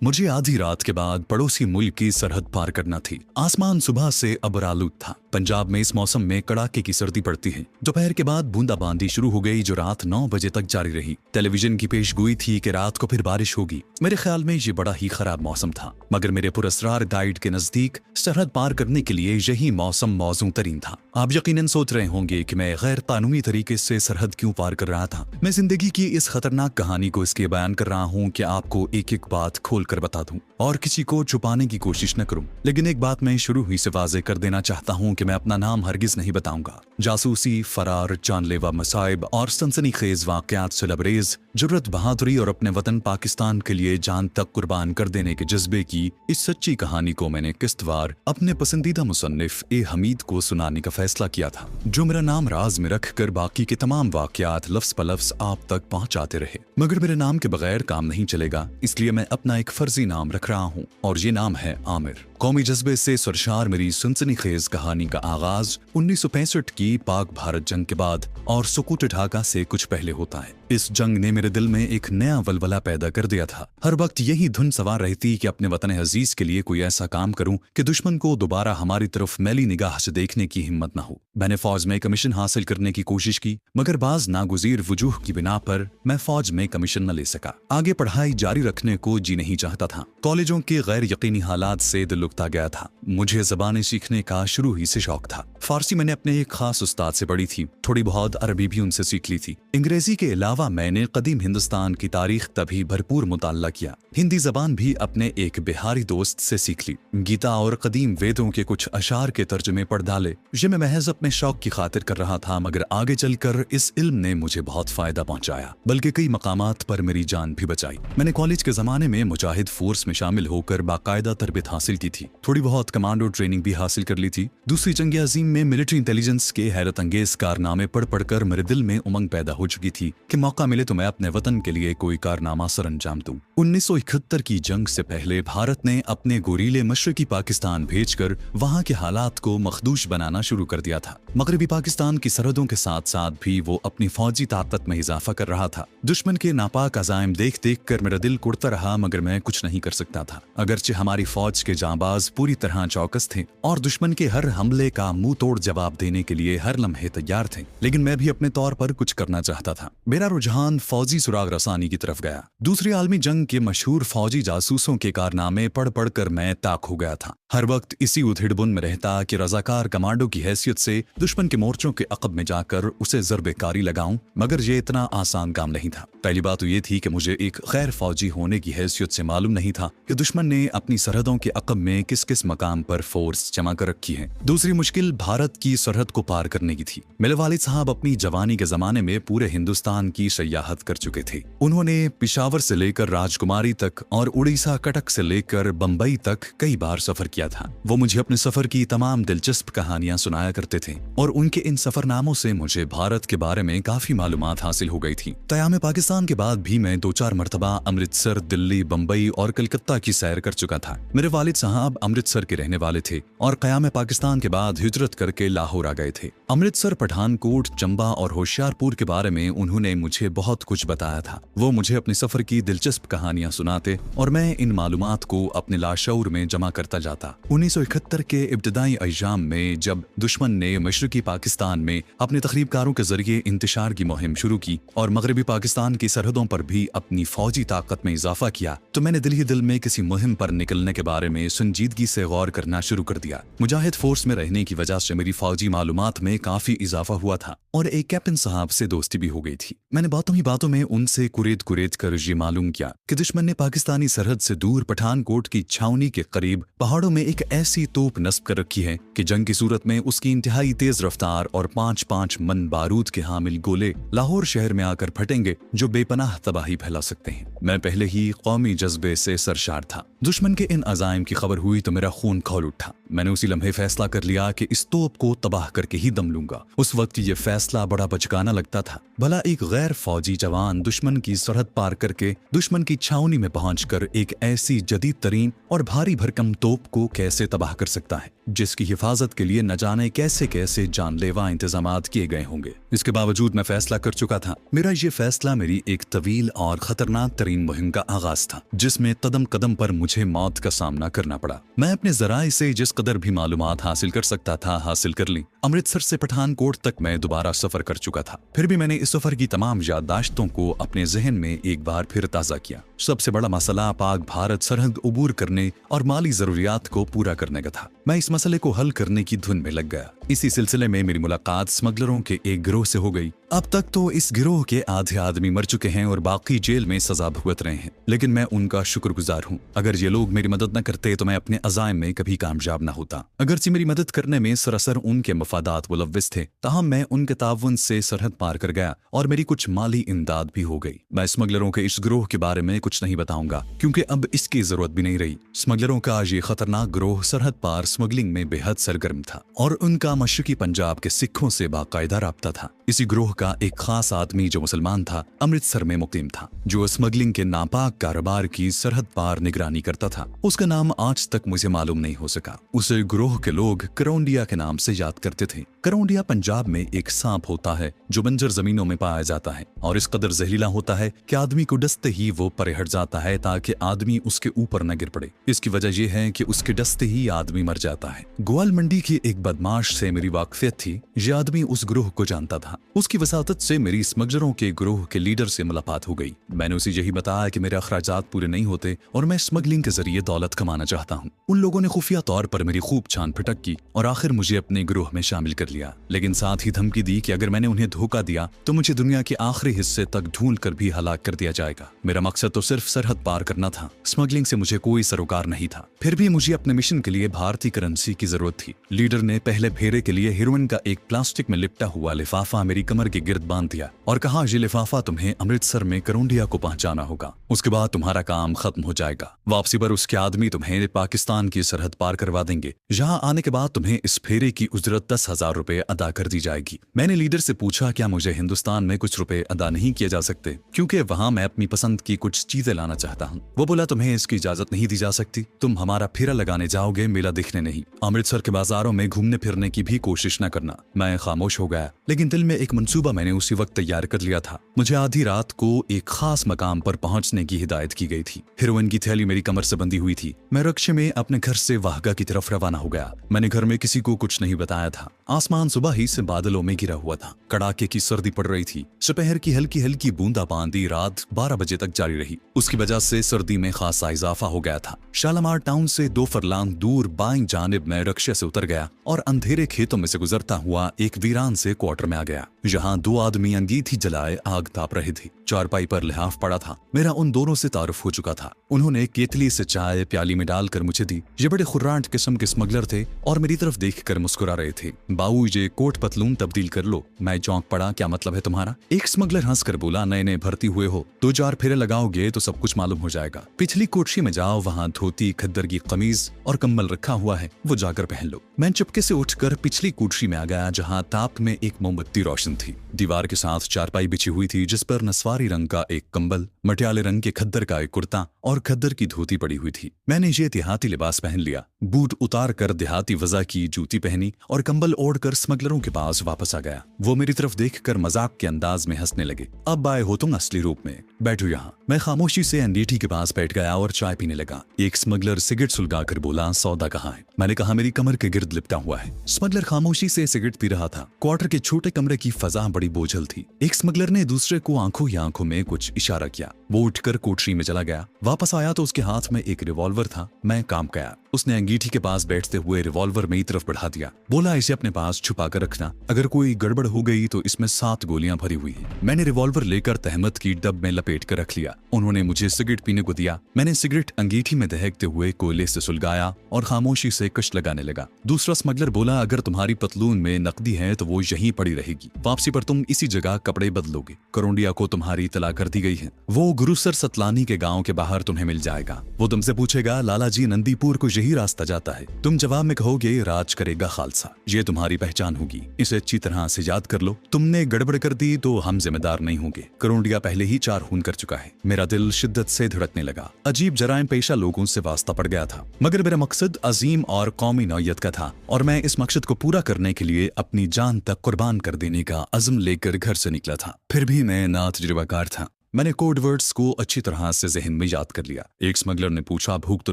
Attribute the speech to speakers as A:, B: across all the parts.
A: मुझे आधी रात के बाद पड़ोसी मुल्क की सरहद पार करना थी। आसमान सुबह से अबरालूद था। पंजाब में इस मौसम में कड़ाके की सर्दी पड़ती है। दोपहर के बाद बूंदाबांदी शुरू हो गई जो रात 9 बजे तक जारी रही। टेलीविजन की पेशगोई थी कि रात को फिर बारिश होगी। मेरे ख्याल में ये बड़ा ही खराब मौसम था, मगर मेरे पुरस्रार गाइड के नजदीक सरहद पार करने के लिए यही मौसम मौजूद तरीन था। आप यकीनन सोच रहे होंगे कि मैं गैर कानूनी तरीके से सरहद क्यों पार कर रहा था। मैं जिंदगी की इस खतरनाक कहानी को इसलिए बयान कर रहा हूँ कि आपको एक एक बात खोल कर बता दूं और किसी को छुपाने की कोशिश न करूं। लेकिन एक बात मैं शुरू ही से वाज़ेह कर देना चाहता हूं कि मैं अपना नाम हरगिज नहीं बताऊंगा। जासूसी, फरार, जानलेवा मसाइब और सनसनीखेज वाकयात से लबरेज, जुर्रत, बहादुरी और अपने वतन पाकिस्तान के लिए जान तक कुर्बान कर देने के जज्बे की इस सच्ची कहानी को मैंने किस्तवार अपने पसंदीदा मुसन्निफ ए हमीद को सुनाने का फैसला किया था, जो मेरा नाम राज में रख कर बाकी के तमाम वाकयात लफ्ज ब लफ्ज आप तक पहुंचाते रहे। मगर मेरे नाम के बगैर काम नहीं चलेगा, इसलिए मैं अपना एक फर्जी नाम रख रहा हूँ और ये नाम है आमिर। कौमी जज्बे से सरशार मेरी सनसनीखेज कहानी का आगाज 1965 की पाक भारत जंग के बाद और सुकूत ढाका से कुछ पहले होता है। इस जंग ने मेरे दिल में एक नया वलवला पैदा कर दिया था। हर वक्त यही धुन सवार रहती कि अपने वतन अजीज के लिए कोई ऐसा काम करूं कि दुश्मन को दोबारा हमारी तरफ मैली निगाह से देखने की हिम्मत न हो। मैंने फौज में कमीशन हासिल करने की कोशिश की, मगर बाज नागुजीर वजूह की बिना पर मैं फौज में कमीशन न ले सका। आगे पढ़ाई जारी रखने को जी नहीं चाहता था। कॉलेजों के गैर यकीनी हालात से दिल उकता गया था। मुझे ज़बानें सीखने का शुरू ही से शौक था। फारसी मैंने अपने एक खास उस्ताद से पढ़ी थी, थोड़ी बहुत अरबी भी उनसे सीख ली थी। अंग्रेजी के अलावा मैंने कदीम हिंदुस्तान की तारीख तभी भरपूर मुताल्ला किया। हिंदी जबान भी अपने एक बिहारी दोस्त से सीख ली। गीता और कदीम वेदों के कुछ अशार के तर्जुमे पढ़ डाले। ये मैं महज अपने शौक की खातिर कर रहा था, मगर आगे चलकर इस इल्म ने मुझे बहुत फायदा पहुंचाया, बल्कि कई मकामात पर मेरी जान भी बचाई। मैंने कॉलेज के जमाने में मुजाहिद फोर्स में शामिल होकर बाकायदा तरबियत हासिल की थी। थोड़ी बहुत कमांडो ट्रेनिंग भी हासिल कर ली थी। दूसरी जंग अजीम में मिलिट्री इंटेलिजेंस के हैरत अंगेज कारनामे पढ़ पढ़कर मेरे दिल में उमंग पैदा हो चुकी थी कि मौका मिले तो मैं अपने वतन के लिए कोई कारनामा सर अंजाम दूं। 1971 की जंग से पहले भारत ने अपने गोरीले मशरकी पाकिस्तान भेजकर वहां के हालात को मखदूश बनाना शुरू कर दिया था। मगरबी पाकिस्तान की सरहदों के साथ साथ भी वो अपनी फौजी ताकत में इजाफा कर रहा था। दुश्मन के नापाक अजायम देख देख कर मेरा दिल कुड़ता रहा, मगर मैं कुछ नहीं कर सकता था। अगरचे हमारी फौज के जांबाज पूरी तरह चौकस थे और दुश्मन के हर हमले का मुंह तोड़ जवाब देने के लिए हर लम्हे तैयार थे, लेकिन मैं भी अपने तौर पर कुछ करना चाहता था। मेरा रुझान फौजी सुराग रसानी की तरफ गया। दूसरी आलमी जंग के मशहूर फौजी जासूसों के कारनामे पढ़ पढ़ कर मैं ताक हो गया था। हर वक्त इसी उधेड़बुन में रहता कि रजाकार कमांडो की हैसियत से दुश्मन के मोर्चों के अकब में जाकर उसे ज़रबेकारी लगाऊं, मगर ये इतना आसान काम नहीं था। पहली बात तो ये थी कि मुझे एक गैर फौजी होने की हैसियत से मालूम नहीं था कि दुश्मन ने अपनी सरहदों के अकब में किस किस मकाम पर फोर्स जमा कर रखी है। दूसरी मुश्किल भारत की सरहद को पार करने की थी। मेरे वालिद साहब अपनी जवानी के जमाने में पूरे हिंदुस्तान की सयाहत कर चुके थे। उन्होंने पिशावर से लेकर राजकुमारी तक और उड़ीसा कटक से लेकर बंबई तक कई बार सफर किया था। वो मुझे अपने सफर की तमाम दिलचस्प कहानियां सुनाया करते थे और उनके इन सफरनामों से मुझे भारत के बारे में काफी मालूमात हासिल हो गई थी। क़याम पाकिस्तान के बाद भी मैं 2-4 मरतबा अमृतसर, दिल्ली, बंबई और कलकत्ता की सैर कर चुका था। मेरे वालिद साहब अमृतसर के रहने वाले थे और क़याम पाकिस्तान के बाद हिजरत करके लाहौर आ गए थे। अमृतसर, पठानकोट, चंबा और होशियारपुर के बारे में उन्होंने मुझे बहुत कुछ बताया था। वो मुझे अपने सफर की दिलचस्प कहानियां सुनाते और मैं इन मालूमात को अपने लाशऊर में जमा करता जाता। 1971 के इब्तदाई अय्याम में जब दुश्मन ने मशरकी पाकिस्तान में अपने तखरीबकारों के जरिए इंतशार की मुहिम शुरू की और मगरबी पाकिस्तान की सरहदों पर भी अपनी फौजी ताकत में इजाफा किया, तो मैंने दिल ही दिल में किसी मुहिम पर निकलने के बारे में संजीदगी से गौर करना शुरू कर दिया। मुजाहिद फोर्स में रहने की वजह से मेरी फौजी मालूमात में काफी इजाफा हुआ था और एक कैप्टन साहब से दोस्ती भी हो गई थी। मैंने बातों ही बातों में उनसे कुरेद कुरेद कर ये मालूम किया कि दुश्मन ने पाकिस्तानी सरहद से दूर पठानकोट की छावनी के करीब पहाड़ों में एक ऐसी तोप नस्ब कर रखी है कि जंग की सूरत में उसकी इंतहाई तेज रफ्तार और 5-5 मन बारूद के हामिल गोले लाहौर शहर में आकर फटेंगे, जो बेपनाह तबाही फैला सकते हैं। मैं पहले ही कौमी जज्बे से सरशार था। दुश्मन के इन अजाइम की खबर हुई तो मेरा खून खौल उठा। मैंने उसी लम्हे फैसला कर लिया कि इस तोप को तबाह करके ही दम लूंगा। उस वक्त ये फैसला बड़ा बचकाना लगता था। भला एक गैर बगैर फौजी जवान दुश्मन की सरहद पार करके दुश्मन की छावनी में पहुंचकर एक ऐसी जदीद तरीन और भारी भरकम तोप को कैसे तबाह कर सकता है जिसकी हिफाजत के लिए न जाने कैसे कैसे जानलेवा इंतजामात किए गए होंगे। इसके बावजूद मैं फैसला कर चुका था। मेरा ये फैसला मेरी एक तवील और खतरनाक तरीन मुहिम का आगाज था जिसमें कदम कदम पर मुझे मौत का सामना करना पड़ा। मैं अपने जराए से जिस कदर भी मालूमात हासिल कर सकता था हासिल कर ली। अमृतसर से पठानकोट तक मैं दोबारा सफर कर चुका था। फिर भी मैंने इस सफर की तमाम याददाश्तों को अपने जहन में एक बार फिर ताज़ा किया। सबसे बड़ा मसला पाक भारत सरहद अबूर करने और माली जरूरियात को पूरा करने का था। मैं इस मसले को हल करने की धुन में लग गया। इसी सिलसिले में मेरी मुलाकात स्मगलरों के एक गिरोह से हो गई। अब तक तो इस गिरोह के आधे आदमी मर चुके हैं और बाकी जेल में सजा भुगत रहे हैं, लेकिन मैं उनका शुक्रगुजार हूँ। अगर ये लोग मेरी मदद न करते तो मैं अपने अज़ाइम में कभी कामयाब न होता। अगरचे मेरी मदद करने में सरासर उनके मफादात मुलव्विस थे, ताहम मैं उनके ताउन से सरहद पार कर गया और मेरी कुछ माली इमदाद भी हो गई। मैं स्मगलरों के इस गिरोह के बारे में कुछ नहीं बताऊंगा क्योंकि अब इसकी जरूरत भी नहीं रही। स्मगलरों का ये खतरनाक गिरोह सरहद पार स्मगलिंग में बेहद सरगर्म था और उनका मशरकी पंजाब के सिखों से बाकायदा राब्ता था। इसी गिरोह का एक खास आदमी जो मुसलमान था अमृतसर में मुकीम था, जो स्मगलिंग के नापाक कारोबार की सरहद पार निगरानी करता था। उसका नाम आज तक मुझे मालूम नहीं हो सका। उसे गिरोह के लोग करौंडिया के नाम से याद करते थे। करौंडिया पंजाब में एक सांप होता है जो बंजर जमीनों में पाया जाता है और इस कदर जहरीला होता है कि आदमी को डसते ही वो परे हट जाता है ताकि आदमी उसके ऊपर न गिर पड़े। इसकी वजह यह है कि उसके डसते ही आदमी मर जाता है। ग्वाल मंडी की एक बदमाश से मेरी वाकफियत थी। यह आदमी उस गिरोह को जानता था। उसकी वसातत से मेरी स्मगलरों के गिरोह के लीडर से मुलाकात हो गई। मैंने उसे यही बताया कि मेरे अखराजात पूरे नहीं होते और मैं स्मगलिंग के जरिए दौलत कमाना चाहता हूँ। उन लोगों ने खुफिया तौर पर मेरी खूब छान फटक की और आखिर मुझे अपने गिरोह में शामिल कर लिया, लेकिन साथ ही धमकी दी कि अगर मैंने उन्हें धोखा दिया तो मुझे दुनिया के आखिरी हिस्से तक ढूंढ कर भी हलाक कर दिया जाएगा। मेरा मकसद तो सिर्फ सरहद पार करना था। स्मगलिंग से मुझे कोई सरोकार नहीं था। फिर भी मुझे अपने मिशन के लिए भारतीय करेंसी की जरूरत थी। लीडर ने पहले फेरे के लिए हेरोइन का एक प्लास्टिक में लिपटा हुआ लिफाफा मेरी कमर के गिर्द बांध दिया और कहा, ये लिफाफा तुम्हें अमृतसर में करौंडिया को पहुंचाना होगा, उसके बाद तुम्हारा काम खत्म हो जाएगा। वापसी पर उसके आदमी तुम्हें पाकिस्तान की सरहद पार करवा देंगे। यहाँ आने के बाद तुम्हें इस फेरे की उजरत 10,000 रुपए अदा कर दी जाएगी। मैंने लीडर से पूछा, क्या मुझे हिंदुस्तान में कुछ रुपए अदा नहीं किए जा सकते, क्योंकि वहाँ मैं अपनी पसंद की कुछ चीजें लाना चाहता हूँ। वो बोला, तुम्हें इसकी इजाजत नहीं दी जा सकती। तुम हमारा फेरा लगाने जाओगे, मेला देखने नहीं। अमृतसर के बाजारों में घूमने फिरने की भी कोशिश न करना। मैं खामोश हो गया, लेकिन दिल में एक मंसूबा मैंने उसी वक्त तैयार कर लिया था। मुझे आधी रात को एक खास मकाम पर पहुंचने की हिदायत की गई थी। हेरोइन की थैली मेरी कमर से बंधी हुई थी। मैं रक्शे में अपने घर से वाहगा की तरफ रवाना हो गया। मैंने घर में किसी को कुछ नहीं बताया था। आसमान सुबह ही से बादलों में घिरा हुआ था। कड़ाके की सर्दी पड़ रही थी। दोपहर की हल्की हल्की बूंदाबांदी रात 12 बजे तक जारी रही। उसकी वजह से सर्दी में खासा इजाफा हो गया था। शालामार टाउन से 2 फरलांग दूर बाईं जानिब में रक्शे से उतर गया और अंधेरे खेतों में से गुजरता हुआ एक वीरान से क्वार्टर में आ गया। यहाँ 2 आदमी अंगीठी जलाए आग ताप रहे थे। चारपाई पर लिहाफ पड़ा था। मेरा उन दोनों से तारुफ हो चुका था। उन्होंने केतली से चाय प्याली में डालकर मुझे दी। ये बड़े खुर्रांट किस्म के स्मगलर थे और मेरी तरफ देखकर मुस्कुरा रहे थे। बाऊ, ये कोट पतलून तब्दील कर लो। मैं चौंक पड़ा, क्या मतलब है तुम्हारा? एक स्मगलर हंसकर बोला, नए नए भर्ती हुए हो, 2-4 फेरे लगाओगे तो सब कुछ मालूम हो जाएगा। पिछली कोठरी में जाओ, वहाँ धोती, खद्दर की कमीज और कम्बल रखा हुआ है, वो जाकर पहन लो। मैं चुपके से उठकर पिछली कोठरी में आ गया जहाँ ताप में एक मोमबत्ती रोशन थी। दीवार के साथ चारपाई बिछी हुई थी जिस पर नस्वारी रंग का एक कंबल, मटियाले रंग के खद्दर का एक कुर्ता और खद्दर की धोती पड़ी हुई थी। मैंने ये देहाती लिबास पहन लिया। बूट उतार कर देहाती वज़ा की जूती पहनी और कंबल ओढ़कर स्मगलरों के पास वापस आ गया। वो मेरी तरफ देखकर मजाक के अंदाज में हंसने लगे। अब आए हो तुम असली रूप में, बैठो यहाँ। मैं खामोशी से अंगीठी के पास बैठ गया और चाय पीने लगा। एक स्मगलर सिगरेट सुलगाकर बोला, सौदा कहाँ है? मैंने कहा, मेरी कमर के गिर्द लिपटा हुआ है। स्मगलर खामोशी से सिगरेट पी रहा था। क्वार्टर के छोटे कमरे की फजा बड़ी बोझल थी। एक स्मगलर ने दूसरे को आंखों ही आंखों में कुछ इशारा किया। वो उठकर कोठरी में चला गया। वापस आया तो उसके हाथ में एक रिवॉल्वर था। मैं काम गया। उसने अंगीठी के पास बैठते हुए रिवॉल्वर मेरी तरफ बढ़ा दिया। बोला, इसे अपने पास छुपा कर रखना, अगर कोई गड़बड़ हो गई तो इसमें 7 गोलियां भरी हुई हैं। मैंने रिवॉल्वर लेकर तहमत की डब में लपेट कर रख लिया। उन्होंने मुझे सिगरेट पीने को दिया। मैंने सिगरेट अंगीठी में दहकते हुए कोयले से सुलगाया और खामोशी से कश लगाने लगा। दूसरा स्मगलर बोला, अगर तुम्हारी पतलून में नकदी है तो वो यहीं पड़ी रहेगी। वापसी पर तुम इसी जगह कपड़े बदलोगे। करौंडिया को तुम्हारी तला कर दी गई है। वो गुरुसर सतलानी के गांव के बाहर तुम्हें मिल जाएगा। वो तुमसे पूछेगा, लाला जी नंदीपुर को यही रास्ता जाता है। तुम जवाब में कहोगे राज करेगा खालसा, ये तुम्हारी पहचान होगी, इसे अच्छी तरह से याद कर लो। तुमने गड़बड़ कर दी तो हम जिम्मेदार नहीं होंगे। करोड़िया पहले ही 4 खून कर चुका है। मेरा दिल शिद्दत से धड़कने लगा। अजीब जराइम पेशा लोगों से वास्ता पड़ गया था, मगर मेरा मकसद अजीम और कौमी नौयत का था और मैं इस मकसद को पूरा करने के लिए अपनी जान तक कुर्बान कर देने का अज़्म लेकर घर से निकला था। फिर भी मैं ना तजुर्बाकार था। मैंने कोड वर्ड्स को अच्छी तरह से जहन में याद कर लिया। एक स्मगलर ने पूछा भूख तो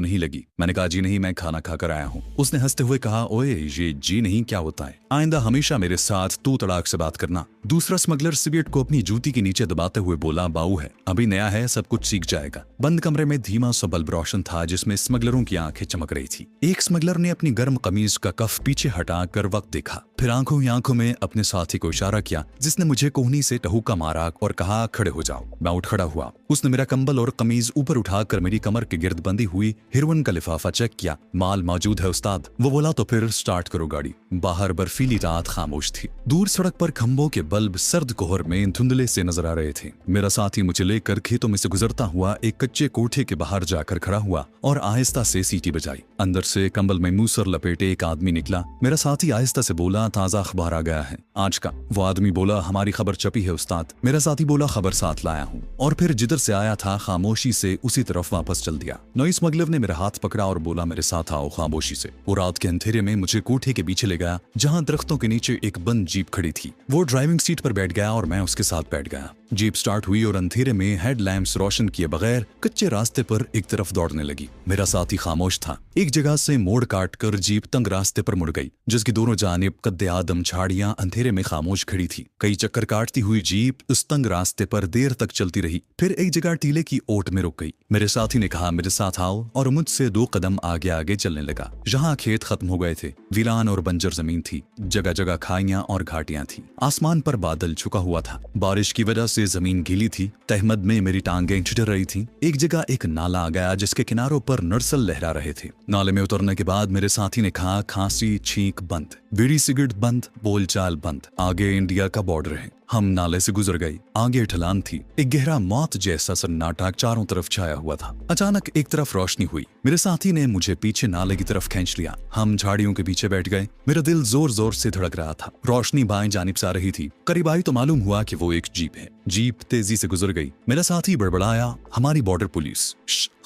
A: नहीं लगी? मैंने कहा जी नहीं, मैं खाना खाकर आया हूँ। उसने हंसते हुए कहा ओए ये जी नहीं क्या होता है, आइंदा हमेशा मेरे साथ तू तड़ाक से बात करना। दूसरा स्मगलर सिगरेट को अपनी जूती के नीचे दबाते हुए बोला बाऊ है, अभी नया है, सब कुछ सीख जाएगा। बंद कमरे में धीमा सा बल्ब रोशन था जिसमें स्मगलरों की आंखें चमक रही थी। एक स्मगलर ने अपनी गर्म कमीज का कफ पीछे हटाकर वक्त देखा, फिर आंखों ही आंखों में अपने साथी को इशारा किया जिसने मुझे कोहनी से टहूका मारा और कहा खड़े हो जाओ। मैं उठ खड़ा हुआ। उसने मेरा कंबल और कमीज ऊपर उठाकर मेरी कमर के गिर्द बंधी हुई हेरोइन का लिफाफा चेक किया। माल मौजूद है उस्ताद, वो बोला। तो फिर स्टार्ट करो गाड़ी। बाहर बर्फीली रात खामोश थी। दूर सड़क पर खंभों के बल्ब सर्द कोहर में धुंधले से नजर आ रहे थे। मेरा साथी मुझे लेकर खेतों में से गुजरता हुआ एक कच्चे कोठे के बाहर जाकर खड़ा हुआ और आहिस्ता से सीटी बजाई। अंदर से कंबल में मुंह सर लपेटे एक आदमी निकला। मेरा साथी आहिस्ता से बोला ताजा अखबार आ गया है आज का। वो आदमी बोला हमारी खबर छपी है उस्ताद। मेरा साथी बोला खबर साथ लाया हूँ, और फिर जिधर से आया था खामोशी से उसी तरफ वापस चल दिया। नई स्मगलर ने मेरा हाथ पकड़ा और बोला मेरे साथ आओ खामोशी से। वो रात के अंधेरे में मुझे कोठे के पीछे ले गया जहां दरख्तों के नीचे एक बंद जीप खड़ी थी। वो ड्राइविंग सीट पर बैठ गया और मैं उसके साथ बैठ गया। जीप स्टार्ट हुई और अंधेरे में हेडलैम्प्स रोशन किए बगैर कच्चे रास्ते पर एक तरफ दौड़ने लगी। मेरा साथी खामोश था। एक जगह से मोड़ काटकर जीप तंग रास्ते पर मुड़ गई जिसकी दोनों जानिब कद्दे आदम झाड़ियां अंधेरे में खामोश खड़ी थी। कई चक्कर काटती हुई जीप उस तंग रास्ते पर देर तक चलती रही, फिर एक जगह टीले की ओट में रुक गई। मेरे साथी ने कहा मेरे साथ आओ और मुझसे 2 कदम आगे आगे चलने लगा। जहां खेत खत्म हो गए थे वीरान और बंजर जमीन थी, जगह जगह खाइयां और घाटियां थी। आसमान पर बादल छुपा हुआ था, बारिश की वजह से जमीन गीली थी। तहमद में मेरी टांगें ठिठुर रही थीं। एक जगह एक नाला आ गया जिसके किनारों पर नरसल लहरा रहे थे। नाले में उतरने के बाद मेरे साथी ने कहा खांसी छींक बंद, बीड़ी सिगरेट बंद, बोलचाल बंद, आगे इंडिया का बॉर्डर है। हम नाले से गुजर गए। आगे ढलान थी। एक गहरा मौत जैसा सन्नाटा चारों तरफ छाया हुआ था। अचानक एक तरफ रोशनी हुई। मेरे साथी ने मुझे पीछे नाले की तरफ खींच लिया। हम झाड़ियों के पीछे बैठ गए। मेरा दिल जोर जोर से धड़क रहा था। रोशनी बाएं जानिब से आ रही थी। करीब आई तो मालूम हुआ कि वो एक जीप है। जीप तेजी से गुजर गई। मेरा साथी बड़बड़ाया हमारी बॉर्डर पुलिस।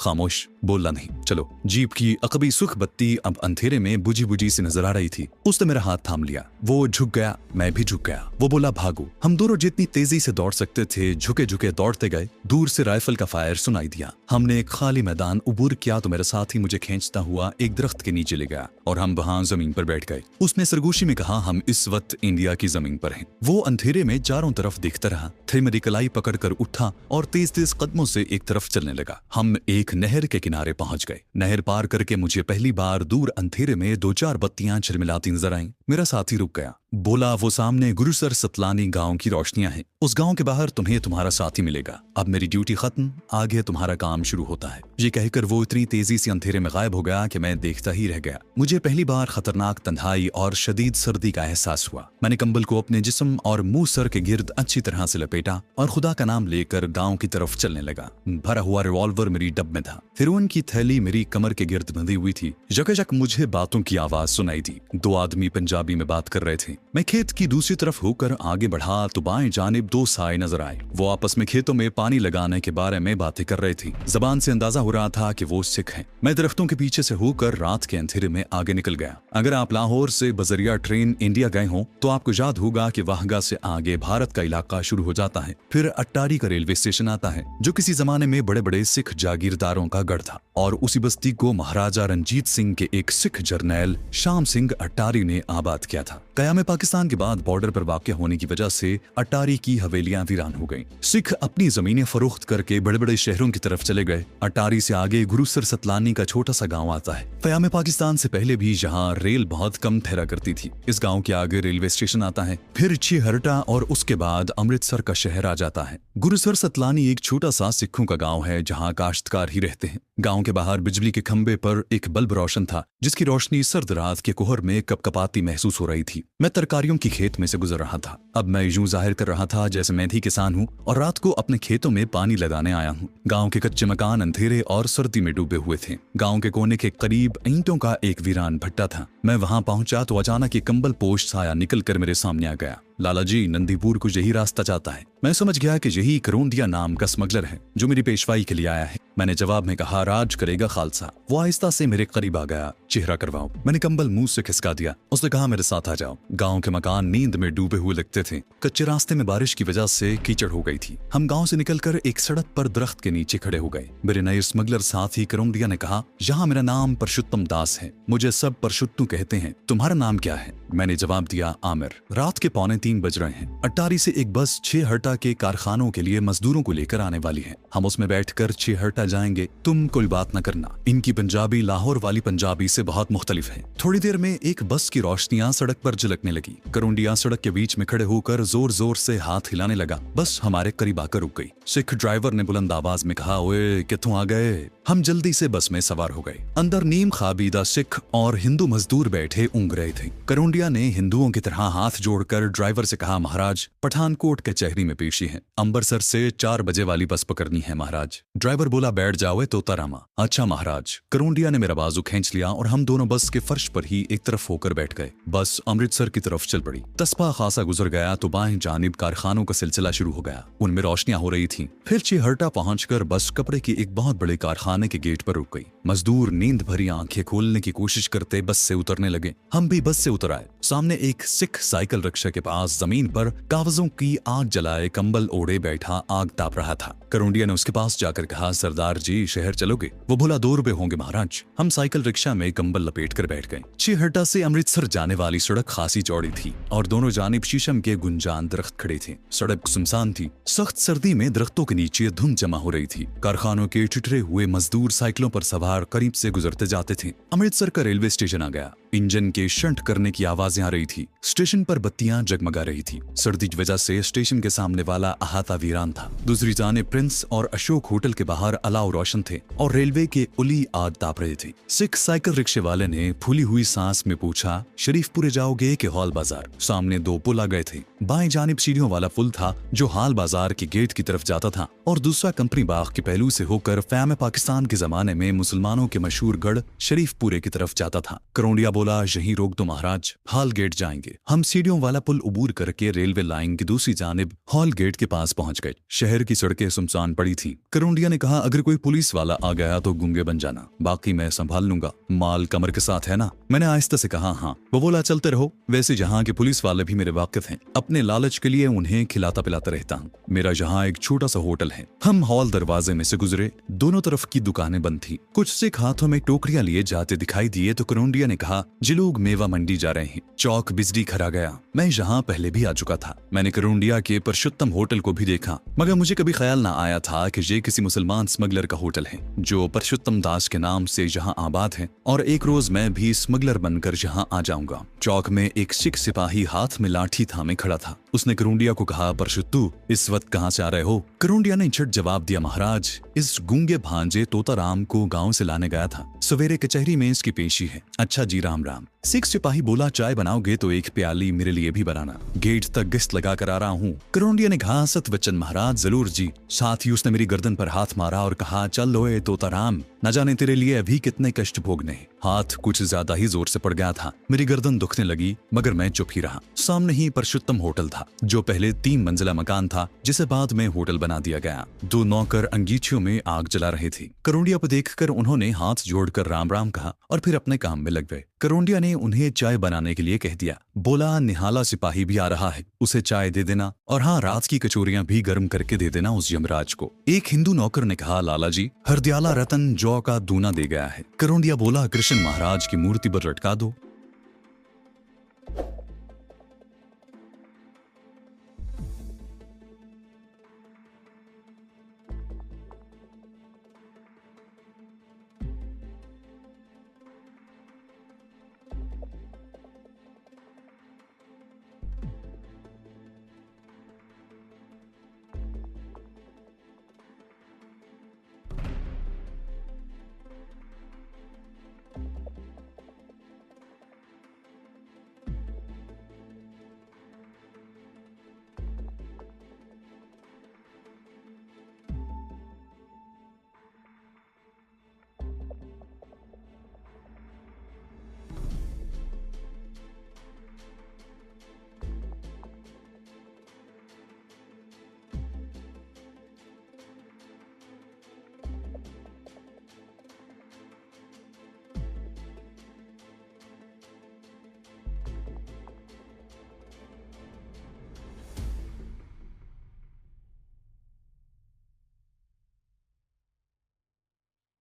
A: खामोश, बोलना नहीं। चलो। जीप की अकबी सुख बत्ती अब अंधेरे में बुझी बुझी सी नजर आ रही थी। उसने मेरा हाथ थाम लिया। वो झुक गया, मैं भी झुक गया। वो बोला भागो। हम दोनों जितनी तेजी से दौड़ सकते थे झुके झुके दौड़ते गए। दूर से राइफल का फायर सुनाई दिया। हमने एक खाली मैदान उबूर किया तो मेरा साथी मुझे खींचता हुआ एक दरख्त के नीचे ले गया और हम वहां जमीन पर बैठ गए। उसने सरगोशी में कहा हम इस वक्त इंडिया की जमीन पर हैं। वो अंधेरे में चारों तरफ देखता रहा, फिर मेरी कलाई पकड़कर उठा और तेज तेज कदमों से एक तरफ चलने लगा। हम एक नहर के किनारे पहुंच गए। नहर पार करके मुझे पहली बार दूर अंधेरे में 2-4 बत्तियां झिलमिलाती नजर आईं। मेरा साथी रुक गया। बोला वो सामने गुरुसर सतलानी गांव की रोशनियां हैं। उस गांव के बाहर तुम्हें तुम्हारा साथी मिलेगा। अब मेरी ड्यूटी खत्म, आगे तुम्हारा काम शुरू होता है। ये कहकर वो इतनी तेजी से अंधेरे में गायब हो गया कि मैं देखता ही रह गया। मुझे पहली बार खतरनाक तन्हाई और शदीद सर्दी का एहसास हुआ। मैंने कंबल को अपने जिस्म और मुंह सर के गिर्द अच्छी तरह से लपेटा और खुदा का नाम लेकर गांव की तरफ चलने लगा। भरा हुआ रिवॉल्वर मेरी डब में था। हेरोइन की थैली मेरी कमर के गिर्द बंधी हुई थी। यकजक मुझे बातों की आवाज सुनाई दी। 2 आदमी पंजाबी में बात कर रहे थे। मैं खेत की दूसरी तरफ होकर आगे बढ़ा तो बाएं जानिब 2 साए नजर आए। वो आपस में खेतों में पानी लगाने के बारे में बातें कर रहे थे। जबान से अंदाजा हो रहा था कि वो सिख हैं। मैं दरख्तों के पीछे से होकर रात के अंधेरे में आगे निकल गया। अगर आप लाहौर से बजरिया ट्रेन इंडिया गए हो तो आपको याद होगा कि वाहगा से आगे भारत का इलाका शुरू हो जाता है। फिर अट्टारी का रेलवे स्टेशन आता है जो किसी जमाने में बड़े बड़े सिख जागीरदारों का गढ़ था और उसी बस्ती को महाराजा रंजीत सिंह के एक सिख जर्नैल शाम सिंह अट्टारी ने आबाद किया था। कयाम पाकिस्तान के बाद बॉर्डर पर वाक़ होने की वजह से अट्टारी की हवेलियां वीरान हो गईं। सिख अपनी जमीनें फरोख्त करके बड़े बड़े शहरों की तरफ चले गए। अट्टारी से आगे गुरुसर सतलानी का छोटा सा गांव आता है। कयाम पाकिस्तान से पहले भी यहाँ रेल बहुत कम ठहरा करती थी। इस गांव के आगे रेलवे स्टेशन आता है, फिर छिहरटा और उसके बाद अमृतसर का शहर आ जाता है। गुरुसर सतलानी एक छोटा सा सिखों का गाँव है जहाँ काश्तकार ही रहते हैं। गांव के बाहर बिजली के खंबे पर एक बल्ब रोशन था जिसकी रोशनी सर्द रात के कोहर में कपकपाती महसूस हो रही थी। मैं तरकारियों की खेत में से गुजर रहा था। अब मैं यूं जाहिर कर रहा था जैसे मैं भी किसान हूँ और रात को अपने खेतों में पानी लगाने आया हूँ। गांव के कच्चे मकान अंधेरे और सर्दी में डूबे हुए थे। गांव के कोने के करीब ईंटों का एक वीरान भट्टा था। मैं वहां पहुंचा तो अचानक एक कंबल पोश साया निकल कर मेरे सामने आ गया। लाला जी, नंदीपुर को यही रास्ता जाता है। मैं समझ गया कि यही करोंदिया नाम का स्मगलर है जो मेरी पेशवाई के लिए आया है। मैंने जवाब में कहा, राज करेगा खालसा। वो आहिस्ता से मेरे करीब आ गया। चेहरा करवाओ। मैंने कंबल मुंह से खिसका दिया। उसने कहा, मेरे साथ आ जाओ। गांव के मकान नींद में डूबे हुए लगते थे। कच्चे रास्ते में बारिश की वजह से कीचड़ हो गई थी। हम गांव से निकलकर एक सड़क पर दरख्त के नीचे खड़े हो गए। मेरे नए स्मगलर साथी करोंदिया ने कहा, यहाँ मेरा नाम परशुत्तम दास है, मुझे सब परशुत्तू कहते हैं। तुम्हारा नाम क्या है? मैंने जवाब दिया, आमिर। रात के 2:45 बज रहे हैं। अट्टारी से एक बस 6 हर्टा के कारखानों के लिए मजदूरों को लेकर आने वाली है। हम उसमें बैठकर 6 हर्टा जाएंगे। तुम कोई बात न करना। इनकी पंजाबी लाहौर वाली पंजाबी से बहुत मुख्तलिफ है। थोड़ी देर में एक बस की रोशनियां सड़क पर झलकने लगी। करोंडिया सड़क के बीच में खड़े होकर जोर जोर से हाथ हिलाने लगा। बस हमारे करीब आकर रुक गई। सिख ड्राइवर ने बुलंद आवाज में कहा, ओए कित्थों आ गए? हम जल्दी से बस में सवार हो गए। अंदर नीम खाबीदा सिख और हिंदू मजदूर बैठे ऊँग रहे थे। करोंडिया ने हिंदुओं की तरह हाथ जोड़कर ड्राइवर से कहा, महाराज पठानकोट कचहरी में पेशी है। अम्बरसर से 4 बजे वाली बस पकड़नी है महाराज। ड्राइवर बोला, बैठ जाओ तोतारामा। अच्छा महाराज। करोंडिया ने मेरा बाजू खींच लिया और हम दोनों बस के फर्श पर ही एक तरफ होकर बैठ गए। बस अमृतसर की तरफ चल पड़ी। तस्पा खासा गुजर गया तो बाएं जानिब कारखानों का सिलसिला शुरू हो गया। उनमें रोशनियां हो रही थीं। फिर चिहर्टा पहुंचकर बस कपड़े की एक बहुत बड़े कारखाने के गेट पर रुक गई। मजदूर नींद भरी आंखें खोलने की कोशिश करते बस से उतरने लगे। हम भी बस से उतर आए। सामने एक सिख साइकिल रिक्शा के पास जमीन पर कागजों की आग जलाए कंबल ओढ़े बैठा आग ताप रहा था। करोंडिया ने उसके पास जाकर कहा, सरदार जी शहर चलोगे? वो बोला, 2 रुपए होंगे महाराज। हम साइकिल रिक्शा में कंबल लपेट कर बैठ गए। चिहर्टा से अमृतसर जाने वाली सड़क खासी चौड़ी थी और दोनों जानिब शीशम के गुंजान दरख्त खड़े थे। सड़क सुनसान थी। सख्त सर्दी में दरख्तों के नीचे धुंध जमा हो रही थी। कारखानों के ठिठुरे हुए मजदूर साइकिलों पर सवार करीब से गुजरते जाते थे। अमृतसर का रेलवे स्टेशन आ गया। इंजन के शंट करने की आवाजें आ रही थी। स्टेशन पर बत्तियां जगमगा रही थी। सर्दी की वजह से स्टेशन के सामने वाला अहाता वीरान था। दूसरी जाने प्रिंस और अशोक होटल के बाहर अलाव रोशन थे और रेलवे के उली आग ताप रहे थे। सिख साइकिल रिक्शे वाले ने फूली हुई सांस में पूछा, शरीफपुरे जाओगे कि हॉल बाजार? सामने 2 पुल आ गए थे। बाएं जानिब सीढ़ियों वाला पुल था जो हाल बाजार के गेट की तरफ जाता था और दूसरा कंपनी बाग के पहलू से होकर फैम पाकिस्तान के जमाने में मुसलमानों के मशहूर गढ़ शरीफपुरे की तरफ जाता था। करोंडिया बोला, यहीं रोक दो महाराज, हॉल गेट जाएंगे। हम सीढ़ियों वाला पुल उबूर करके रेलवे लाइन की दूसरी जानिब हॉल गेट के पास पहुंच गए। शहर की सड़कें सुनसान पड़ी थी। करोंडिया ने कहा, अगर कोई पुलिस वाला आ गया तो गूंगे बन जाना, बाकी मैं संभाल लूंगा। माल कमर के साथ है ना? मैंने आहिस्ता से कहा, हाँ। वो बोला, चलते रहो। वैसे यहाँ के पुलिस वाले भी मेरे वाकिफ हैं। अपने लालच के लिए उन्हें खिलाता पिलाता रहता हूँ। मेरा यहाँ एक छोटा सा होटल है। हम हॉल दरवाजे में से गुजरे। दोनों तरफ की दुकानें बंद थी। कुछ सिख हाथों में टोकरियां लिए जाते दिखाई दिए तो करोंडिया ने कहा, जी लोग मेवा मंडी जा रहे हैं। चौक बिजली खरा गया। मैं यहाँ पहले भी आ चुका था। मैंने करोंडिया के परशुत्तम होटल को भी देखा, मगर मुझे कभी ख्याल ना आया था कि ये किसी मुसलमान स्मगलर का होटल है जो परशुत्तम दास के नाम से यहाँ आबाद है और एक रोज मैं भी स्मगलर बनकर यहाँ आ जाऊंगा। चौक में एक सिख सिपाही हाथ में लाठी थामे खड़ा था। उसने करोंडिया को कहा, परशुत्तू इस वक्त कहाँ से आ रहे हो? करोंडिया ने झट जवाब दिया, महाराज इस गूंगे भांजे तोताराम को गांव से लाने गया था। सवेरे कचहरी में इसकी पेशी है। अच्छा जी, राम राम। सिख सिपाही बोला, चाय बनाओगे तो एक प्याली मेरे लिए भी बनाना। गेट तक गश्त लगा कर आ रहा हूँ। करोंडिया ने कहा, सतवचन महाराज, जरूर जी। साथ ही उसने मेरी गर्दन पर हाथ मारा और कहा, चल लोए तोताराम, न जाने तेरे लिए अभी कितने कष्ट भोगने। हाथ कुछ ज्यादा ही जोर से पड़ गया था। मेरी गर्दन दुखने लगी मगर मैं चुप ही रहा। सामने ही परशुत्तम होटल था जो पहले 3 मंजिला मकान था जिसे बाद में होटल बना दिया गया। 2 नौकर अंगीठियों में आग जला रहे थे। करोंडिया को देखकर उन्होंने हाथ जोड़कर राम राम कहा और फिर अपने काम में लग गए। करोंडिया ने उन्हें चाय बनाने के लिए कह दिया। बोला, निहाला सिपाही भी आ रहा है, उसे चाय दे देना और हाँ, रात की कचोरियां भी गर्म करके दे देना उस यमराज को। एक हिंदू नौकर ने कहा, लाला जी हरदयाला रतन जौ का दूना दे गया है। करोंडिया बोला, कृष्ण महाराज की मूर्ति पर लटका दो।